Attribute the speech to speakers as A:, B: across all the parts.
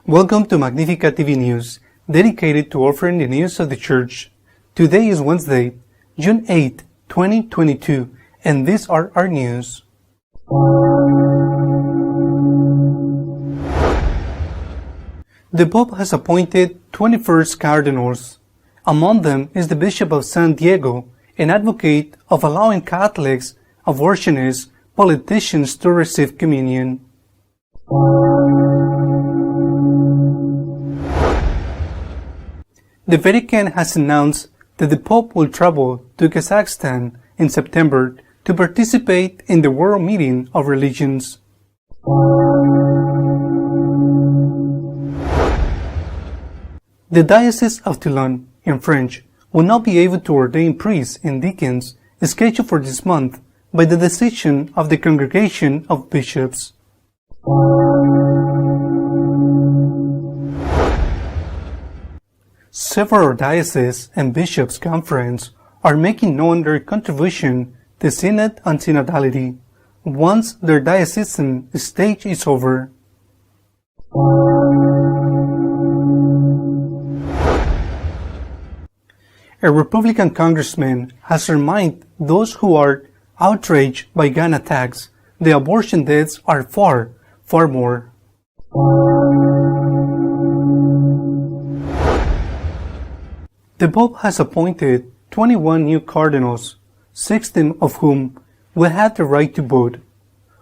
A: Welcome to Magnificat TV News, dedicated to offering the news of the Church. Today is Wednesday, June 8, 2022, and these are our news. The Pope has appointed 21 Cardinals. Among them is the Bishop of San Diego, an advocate of allowing Catholics, abortionists, politicians to receive communion. The Vatican has announced that the Pope will travel to Kazakhstan in September to participate in the World Meeting of Religions. The Diocese of Toulon, in French, will not be able to ordain priests and deacons scheduled for this month by the decision of the Congregation of Bishops. Several dioceses and bishops' conference are making known their contribution to synod and synodality once their diocesan stage is over. A Republican congressman has reminded those who are outraged by gun attacks the abortion deaths are far more. The Pope has appointed 21 new cardinals, 16 of whom will have the right to vote.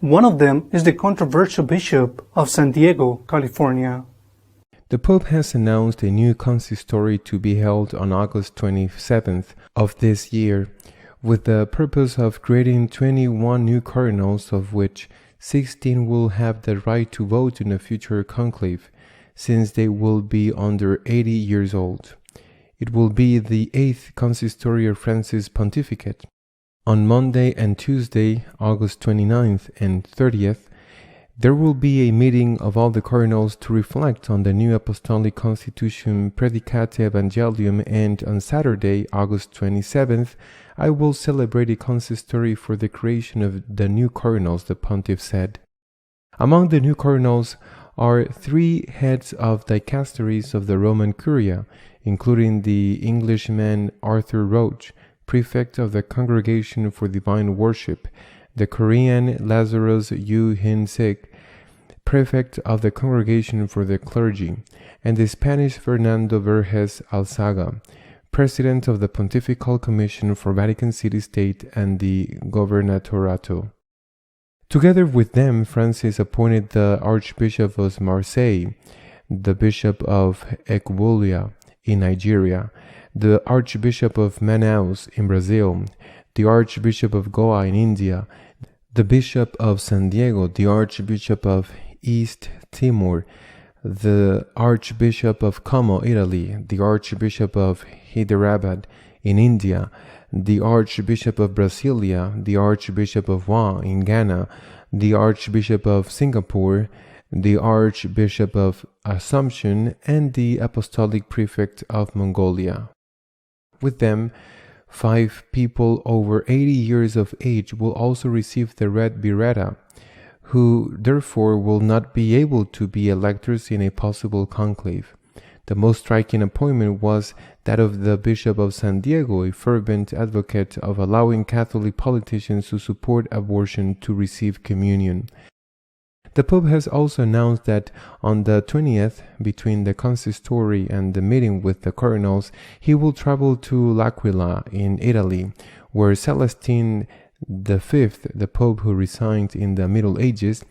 A: One of them is the controversial Bishop of San Diego, California.
B: The Pope has announced a new consistory to be held on August 27th of this year, with the purpose of creating 21 new cardinals, of which 16 will have the right to vote in a future conclave, since they will be under 80 years old. It will be the 8th consistory of Francis' pontificate. On Monday and Tuesday, August 29th and 30th, there will be a meeting of all the cardinals to reflect on the new apostolic constitution Predicate Evangelium, and on Saturday, August 27th, I will celebrate a consistory for the creation of the new cardinals, the pontiff said. Among the new cardinals are 3 heads of dicasteries of the Roman Curia, including the Englishman Arthur Roach, prefect of the Congregation for Divine Worship, the Korean Lazarus Yu Hin-sik, prefect of the Congregation for the Clergy, and the Spanish Fernando Verges Alzaga, president of the Pontifical Commission for Vatican City-State and the Gobernatorato. Together with them, Francis appointed the Archbishop of Marseille, the Bishop of Equolia in Nigeria, the Archbishop of Manaus in Brazil, the Archbishop of Goa in India, the Bishop of San Diego, the Archbishop of East Timor, the Archbishop of Como, Italy, the Archbishop of Hyderabad in India, the Archbishop of Brasilia, the Archbishop of Wa in Ghana, the Archbishop of Singapore, the Archbishop of Assumption, and the Apostolic Prefect of Mongolia. With them, 5 people over 80 years of age will also receive the red biretta, who therefore will not be able to be electors in a possible conclave. The most striking appointment was that of the Bishop of San Diego, a fervent advocate of allowing Catholic politicians who support abortion to receive communion. The Pope has also announced that on the 20th, between the consistory and the meeting with the cardinals, he will travel to L'Aquila in Italy, where Celestine V, the Pope who resigned in the Middle Ages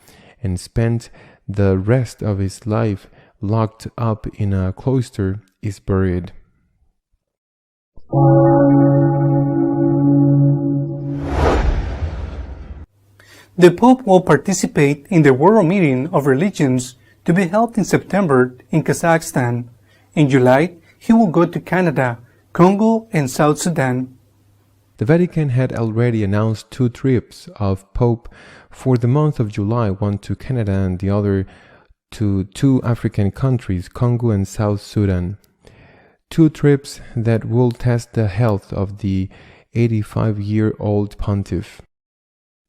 B: and spent the rest of his life locked up in a cloister, is buried.
A: The Pope will participate in the World Meeting of Religions to be held in September in Kazakhstan. In July, he will go to Canada, Congo, and South Sudan.
B: The Vatican had already announced 2 trips of Pope for the month of July, one to Canada and the other to 2 African countries, Congo and South Sudan. 2 trips that will test the health of the 85-year-old pontiff.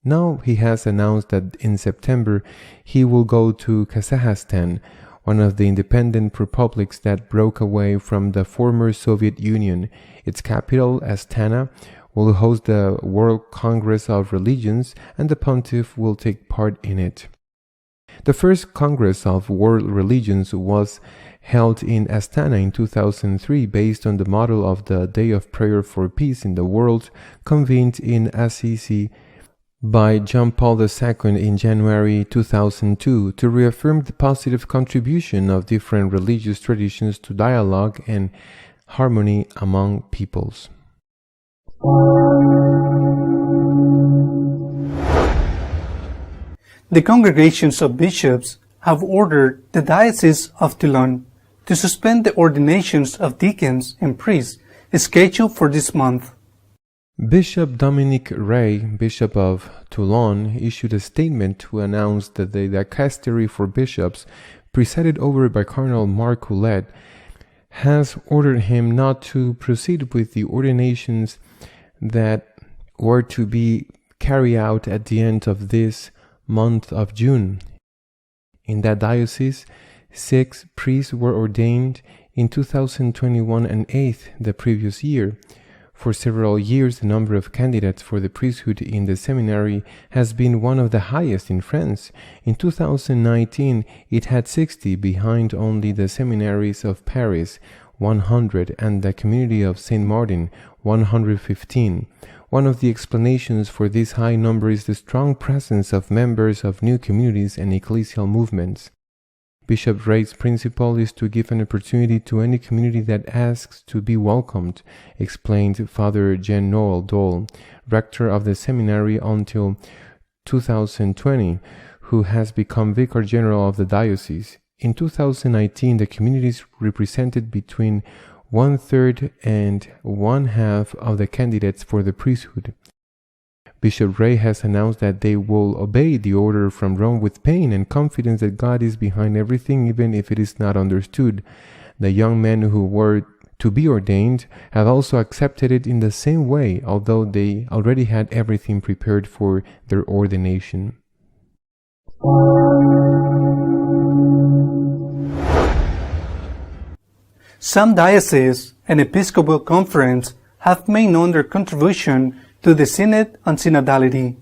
B: Now he has announced that in September he will go to Kazakhstan, one of the independent republics that broke away from the former Soviet Union. Its capital, Astana, will host the World Congress of Religions, and the pontiff will take part in it. The first Congress of World Religions was held in Astana in 2003 based on the model of the Day of Prayer for Peace in the World, convened in Assisi by John Paul II in January 2002 to reaffirm the positive contribution of different religious traditions to dialogue and harmony among peoples.
A: The congregations of bishops have ordered the Diocese of Toulon to suspend the ordinations of deacons and priests scheduled for this month.
B: Bishop Dominique Ray, Bishop of Toulon, issued a statement to announce that the dicastery for bishops, presided over by Cardinal Marc Ouellet, has ordered him not to proceed with the ordinations that were to be carried out at the end of this month of June. In that diocese, 6 priests were ordained in 2021 and 8 the previous year. For several years, the number of candidates for the priesthood in the seminary has been one of the highest in France. In 2019, it had 60, behind only the seminaries of Paris, 100, and the community of Saint Martin, 115. One of the explanations for this high number is the strong presence of members of new communities and ecclesial movements. Bishop Ray's principle is to give an opportunity to any community that asks to be welcomed, explained Father Jean-Noel Dole, rector of the seminary until 2020, who has become Vicar General of the diocese. In 2019, the communities represented between 1/3 and 1/2 of the candidates for the priesthood. Bishop Ray has announced that they will obey the order from Rome with pain and confidence that God is behind everything, even if it is not understood. The young men who were to be ordained have also accepted it in the same way, although they already had everything prepared for their ordination.
A: Some dioceses and Episcopal Conference have made known their contribution to the Synod on Synodality.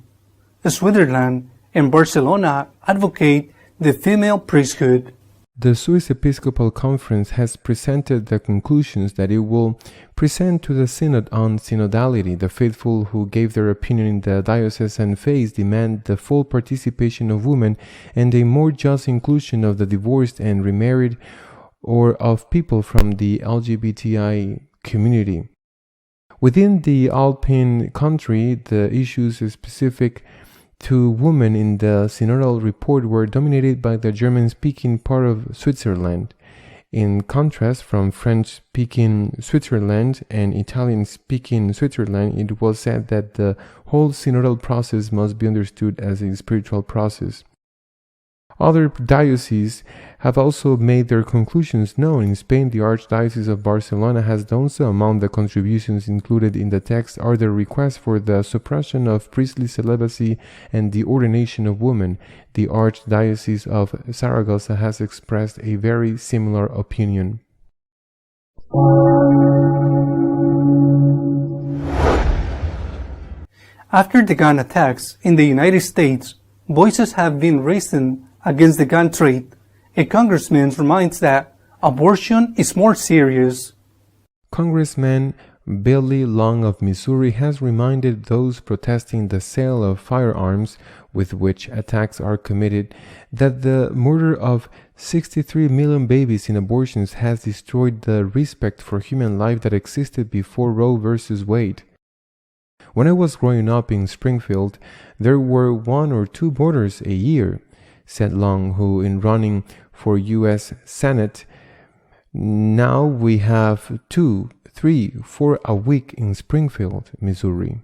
A: Switzerland and Barcelona advocate the female priesthood.
B: The Swiss Episcopal Conference has presented the conclusions that it will present to the Synod on Synodality. The faithful who gave their opinion in the diocesan phase demand the full participation of women and a more just inclusion of the divorced and remarried or of people from the LGBTI community. Within the Alpine country, the issues specific to women in the synodal report were dominated by the German-speaking part of Switzerland. In contrast, from French-speaking Switzerland and Italian-speaking Switzerland, it was said that the whole synodal process must be understood as a spiritual process. Other dioceses have also made their conclusions known. In Spain, the Archdiocese of Barcelona has done so. Among the contributions included in the text are the requests for the suppression of priestly celibacy and the ordination of women. The Archdiocese of Saragossa has expressed a very similar opinion.
A: After the gun attacks in the United States, voices have been raised against the gun trade. A congressman reminds that abortion is more serious.
B: Congressman Billy Long of Missouri has reminded those protesting the sale of firearms with which attacks are committed that the murder of 63 million babies in abortions has destroyed the respect for human life that existed before Roe v. Wade. When I was growing up in Springfield, there were 1 or 2 murders a year, said Long, who in running for U.S. Senate, now we have 2, 3, 4 a week in Springfield, Missouri.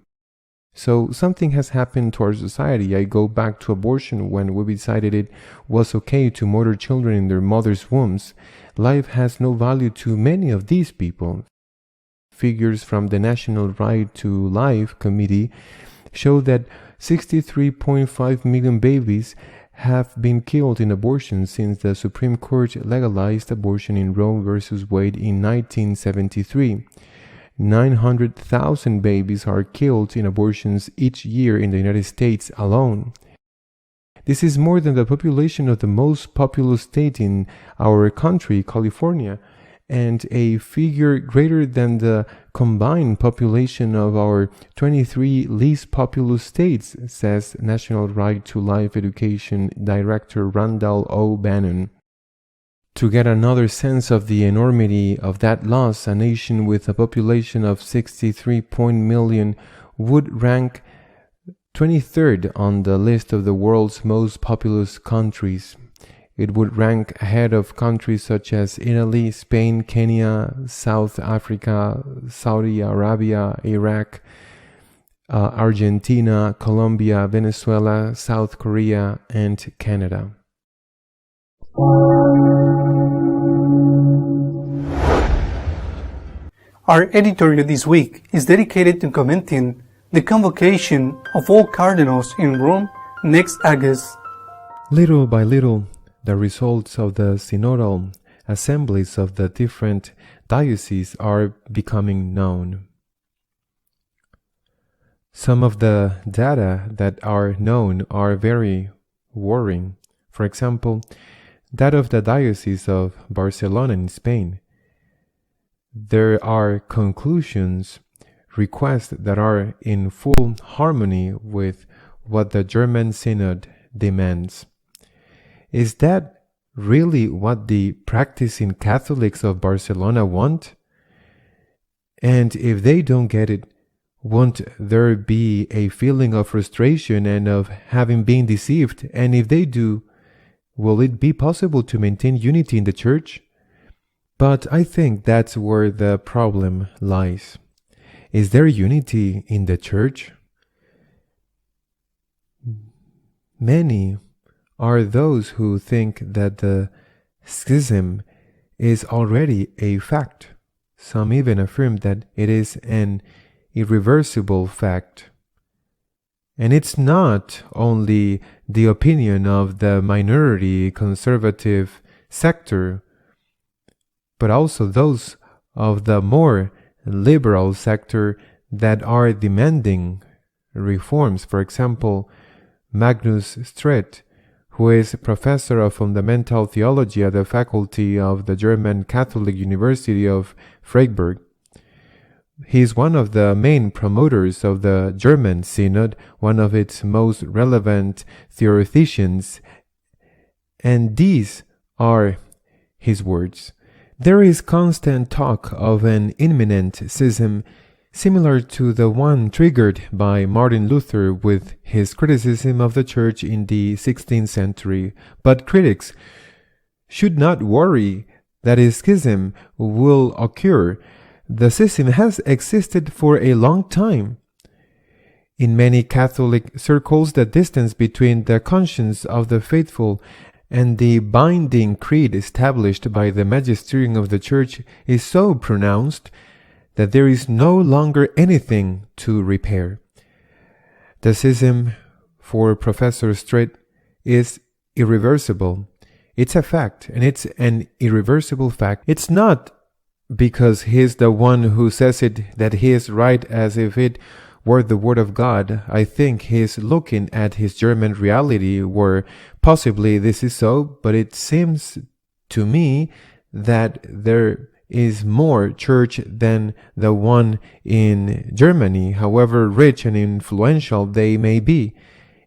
B: So something has happened to our society. I go back to abortion when we decided it was okay to murder children in their mother's wombs. Life has no value to many of these people. Figures from the National Right to Life Committee show that 63.5 million babies have been killed in abortion since the Supreme Court legalized abortion in Roe v. Wade in 1973. 900,000 babies are killed in abortions each year in the United States alone. This is more than the population of the most populous state in our country, California, and a figure greater than the combined population of our 23 least populous states, says National Right to Life Education Director Randall O. Bannon. To get another sense of the enormity of that loss, a nation with a population of 63 million would rank 23rd on the list of the world's most populous countries. It would rank ahead of countries such as Italy, Spain, Kenya, South Africa, Saudi Arabia, Iraq, Argentina, Colombia, Venezuela, South Korea, and Canada.
A: Our editorial this week is dedicated to commenting the convocation of all Cardinals in Rome next August.
B: Little by little, the results of the synodal assemblies of the different dioceses are becoming known. Some of the data that are known are very worrying. For example, that of the Diocese of Barcelona in Spain. There are conclusions, requests that are in full harmony with what the German Synod demands. Is that really what the practicing Catholics of Barcelona want? And if they don't get it, won't there be a feeling of frustration and of having been deceived? And if they do, will it be possible to maintain unity in the Church? But I think that's where the problem lies. Is there unity in the Church? Many are those who think that the schism is already a fact. Some even affirm that it is an irreversible fact. And it's not only the opinion of the minority conservative sector, but also those of the more liberal sector that are demanding reforms. For example, Magnus Stret, who is professor of fundamental theology at the faculty of the German Catholic University of Freiburg. He is one of the main promoters of the German Synod, one of its most relevant theoreticians, and these are his words. There is constant talk of an imminent schism similar to the one triggered by Martin Luther with his criticism of the Church in the 16th century. But critics should not worry that a schism will occur. The schism has existed for a long time. In many Catholic circles, the distance between the conscience of the faithful and the binding creed established by the magisterium of the Church is so pronounced that there is no longer anything to repair. The schism, for Professor Strait, is irreversible. It's a fact, and it's an irreversible fact. It's not because he's the one who says it that he is right as if it were the word of God. I think he's looking at his German reality where possibly this is so, but it seems to me that there is more church than the one in Germany, however rich and influential they may be.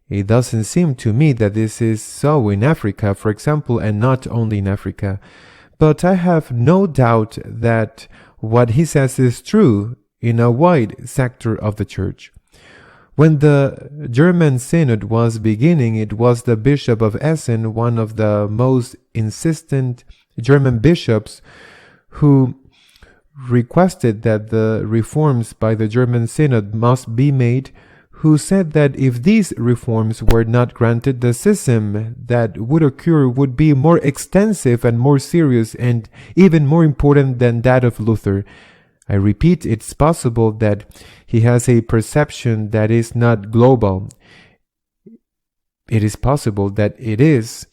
B: It doesn't seem to me that this is so in Africa, for example, and not only in Africa. But I have no doubt that what he says is true in a wide sector of the Church. When the German Synod was beginning, it was the Bishop of Essen, one of the most insistent German bishops, who requested that the reforms by the German Synod must be made, who said that if these reforms were not granted, the schism that would occur would be more extensive and more serious and even more important than that of Luther. I repeat, it's possible that he has a perception that is not global. It is possible that it is,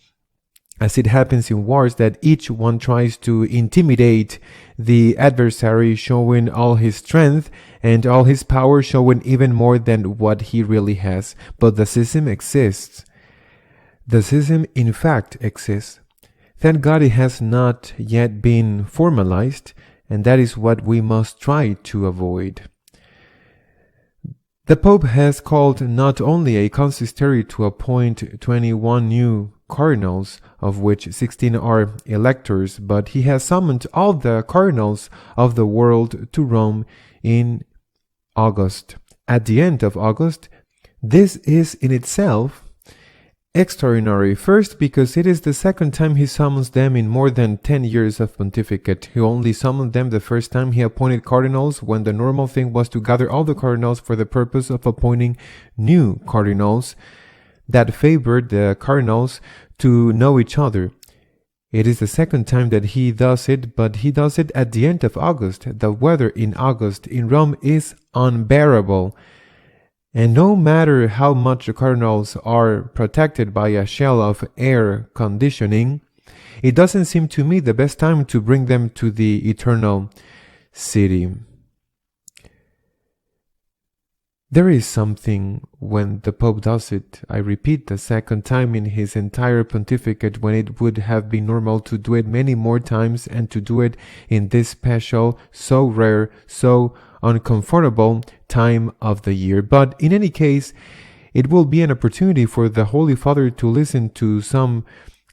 B: as it happens in wars, that each one tries to intimidate the adversary, showing all his strength and all his power, showing even more than what he really has. But the schism exists. The schism, in fact, exists. Thank God it has not yet been formalized, and that is what we must try to avoid. The Pope has called not only a consistory to appoint 21 new cardinals, of which 16 are electors, but he has summoned all the cardinals of the world to Rome in August. At the end of August, this is in itself extraordinary. First, because it is the second time he summons them in more than 10 years of pontificate. He only summoned them the first time he appointed cardinals, when the normal thing was to gather all the cardinals for the purpose of appointing new cardinals that favored the cardinals to know each other. It is the second time that he does it, but he does it at the end of August. The weather in August in Rome is unbearable. And no matter how much the cardinals are protected by a shell of air conditioning, it doesn't seem to me the best time to bring them to the eternal city. There is something when the Pope does it, I repeat, the second time in his entire pontificate, when it would have been normal to do it many more times, and to do it in this special, so rare, so uncomfortable time of the year. But in any case, it will be an opportunity for the Holy Father to listen to some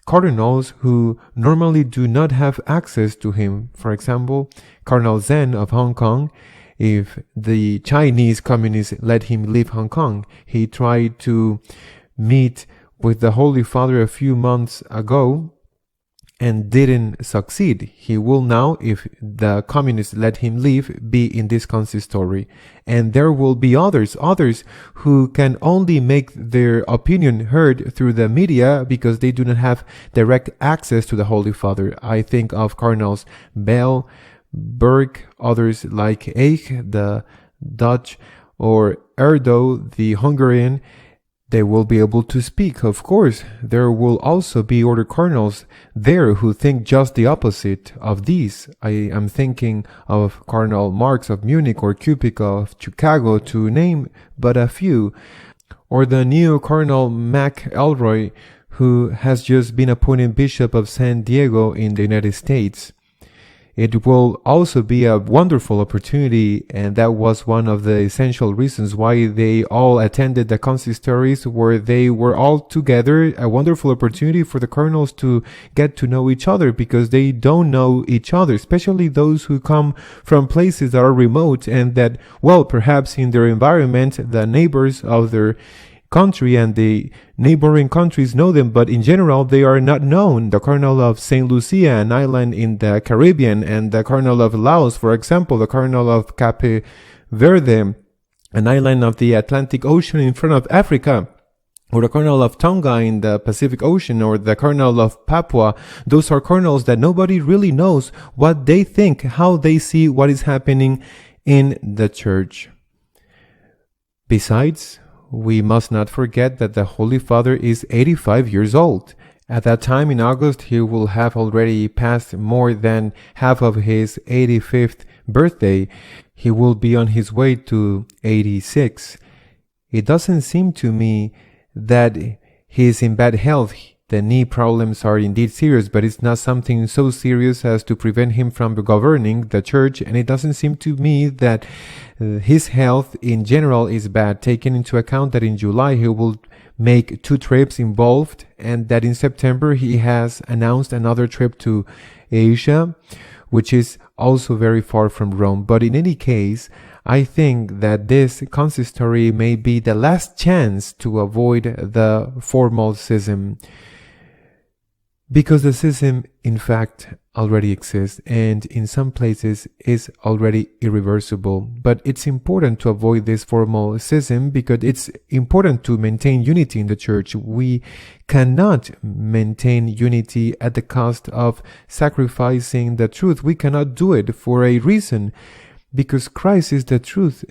B: cardinals who normally do not have access to him. For example, Cardinal Zen of Hong Kong. If the Chinese communists let him leave Hong Kong, he tried to meet with the Holy Father a few months ago and didn't succeed. He will now, if the communists let him leave, be in this consistory. And there will be others who can only make their opinion heard through the media because they do not have direct access to the Holy Father. I think of Cardinals Bell, Burke, others like Eich, the Dutch, or Erdo, the Hungarian. They will be able to speak. Of course, there will also be other cardinals there who think just the opposite of these. I am thinking of Cardinal Marx of Munich or Cupica of Chicago, to name but a few, or the new Cardinal Mac Elroy, who has just been appointed Bishop of San Diego in the United States. It will also be a wonderful opportunity, and that was one of the essential reasons why they all attended the consistories, where they were all together. A wonderful opportunity for the cardinals to get to know each other, because they don't know each other, especially those who come from places that are remote and that, well, perhaps in their environment, the neighbors of their country and the neighboring countries know them, but in general they are not known. The Cardinal of St. Lucia, an island in the Caribbean, and the Cardinal of Laos, for example, the Cardinal of Cape Verde, an island of the Atlantic Ocean in front of Africa, or the Cardinal of Tonga in the Pacific Ocean, or the Cardinal of Papua. Those are cardinals that nobody really knows what they think, how they see what is happening in the Church. Besides, we must not forget that the Holy Father is 85 years old. At that time in August, he will have already passed more than half of his 85th birthday. He will be on his way to 86. It doesn't seem to me that he is in bad health. The knee problems are indeed serious, but it's not something so serious as to prevent him from governing the Church, and it doesn't seem to me that his health in general is bad, taking into account that in July he will make 2 trips involved, and that in September he has announced another trip to Asia, which is also very far from Rome. But in any case, I think that this consistory may be the last chance to avoid the formal schism, because the schism in fact already exists and in some places is already irreversible. But it's important to avoid this formal schism because it's important to maintain unity in the Church. We cannot maintain unity at the cost of sacrificing the truth. We cannot do it for a reason, because Christ is the truth,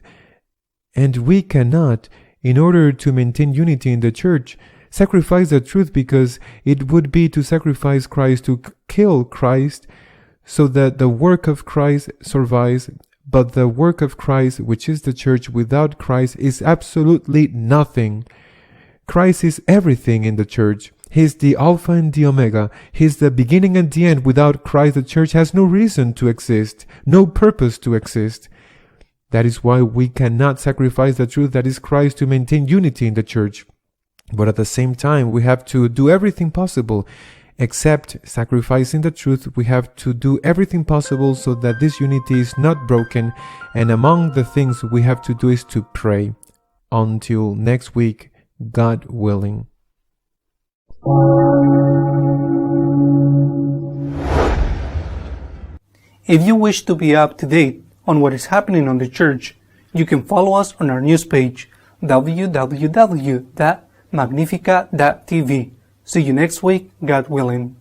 B: and we cannot, in order to maintain unity in the Church, sacrifice the truth because it would be to sacrifice Christ, to kill Christ, so that the work of Christ survives. But the work of Christ, which is the church, without Christ is absolutely nothing. Christ is everything in the church. He is the Alpha and the Omega. He is the beginning and the end. Without Christ, the church has no reason to exist, no purpose to exist. That is why we cannot sacrifice the truth that is Christ to maintain unity in the church. But at the same time, we have to do everything possible. Except sacrificing the truth, we have to do everything possible so that this unity is not broken. And among the things we have to do is to pray. Until next week, God willing.
A: If you wish to be up to date on what is happening on the church, you can follow us on our news page, www.magnificat.tv. See you next week, God willing.